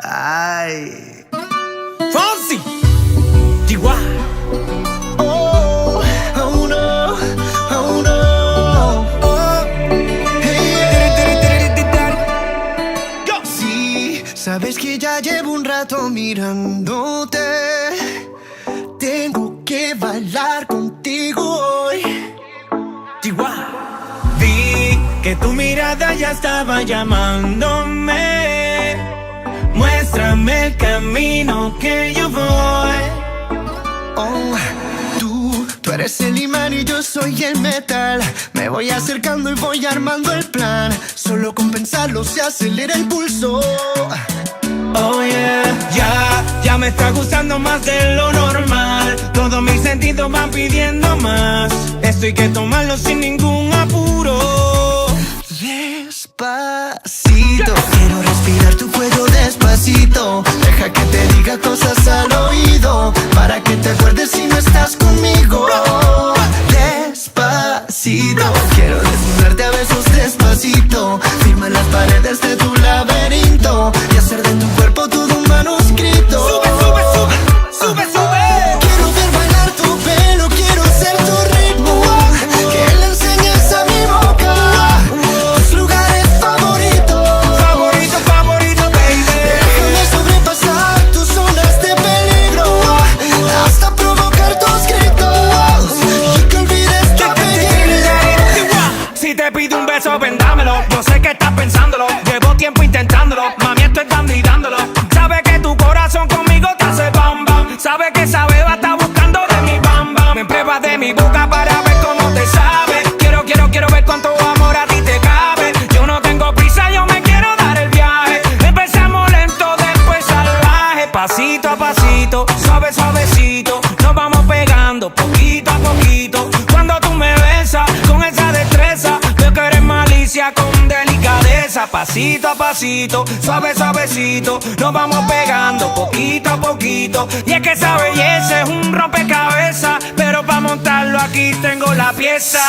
Ay. Fonsi, Chihuahua. Oh, oh no, oh no. Oh, hey. Sí, sabes que ya llevo un rato mirándote. Tengo que bailar contigo hoy. Chihuahua. Vi que tu mirada ya estaba llamándome. Muéstrame el camino que yo voy. Oh, tú eres el imán y yo soy el metal. Me voy acercando y voy armando el plan. Solo con pensarlo se acelera el pulso. Oh yeah, ya me está gustando más de lo normal. Todos mis sentidos van pidiendo más. Esto hay que tomarlo sin ningún apuro. Despacito, quiero respirar tu cuello despacito. Deja que te diga cosas al oído, para que te acuerdes si no estás conmigo. Despacito, quiero desnudarte a besos despacito. Firma las paredes de tu laberinto y hacer de tu cuerpo todo un manuscrito. Sube, sube, sube, sube, sube. Quiero ver bailar tu pelo, quiero ser tu ritmo. Que le enseñes a mi boca tus lugares favoritos. Favorito, favorito, baby. Déjame sobrepasar tus zonas de peligro, hasta provocar tus gritos y que olvides tu apellido. Si te pido un beso, vendámelo. Yo sé que estás pensándolo. Llevo tiempo intentándolo. Mami, estoy dando y dándolo. Sabe que tu corazón conmigo te hace bam bam. Sabe que esa beba está buscando de mi bam bam. Me pruebas de mi boca para ver cómo te sabe. Quiero ver cuánto amor a ti te cabe. Yo no tengo prisa, yo me quiero dar el viaje. Empezamos lento, después salvaje. Pasito a pasito, suave, suavecito. Nos vamos pegando poquito a poquito. Cuando tú me besas con esa destreza, veo que eres malicia con delicadeza. Pasito a pasito, suave, suavecito. Nos vamos pegando poquito a poquito. Y es que esa belleza es un rompecabezas, pero para montarlo aquí tengo la pieza.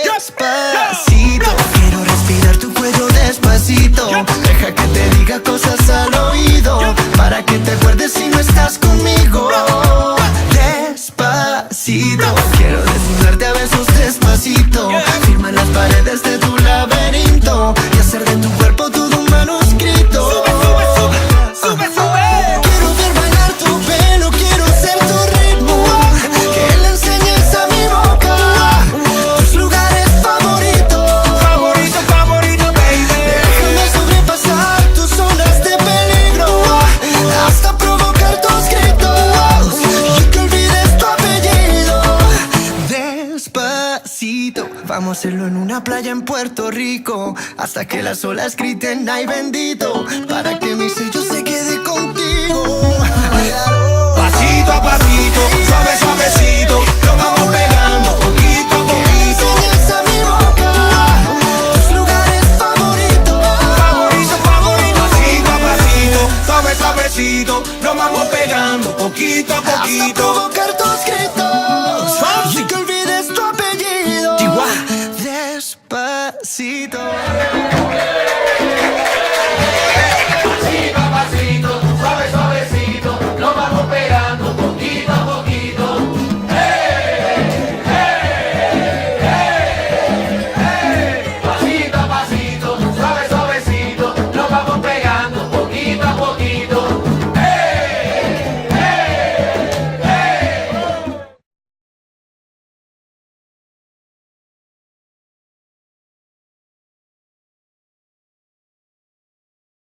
Despacito, quiero respirar tu cuello despacito. Deja que te diga cosas al oído, para que te acuerdes si no estás conmigo. Despacito, quiero desnudarte a besos despacito. Firma las paredes de tu laberinto y hacer de tu cuerpo todo un manuscrito. Sube, sube, sube, sube, sube. Quiero ver bailar tu pelo, quiero ser tu ritmo. Que le enseñes a mi boca tus lugares favoritos. Favorito, favorito, baby. Déjame sobrepasar tus zonas de peligro, hasta provocar tus gritos y que olvides tu apellido. Despacito, vamos a hacerlo en una playa en Puerto Rico, hasta que las olas griten ay bendito, para que mi sello se quede contigo. Pasito a pasito, suave, suavecito. Lo vamos pegando poquito a Que le poquito. enseñes a mi boca tus lugares favoritos. Favorito, favorito. Pasito a pasito, suave, suavecito. Lo vamos pegando poquito a Hasta poquito. provocar tus gritos y que olvides tu apellido. Chihuahua. Despacito.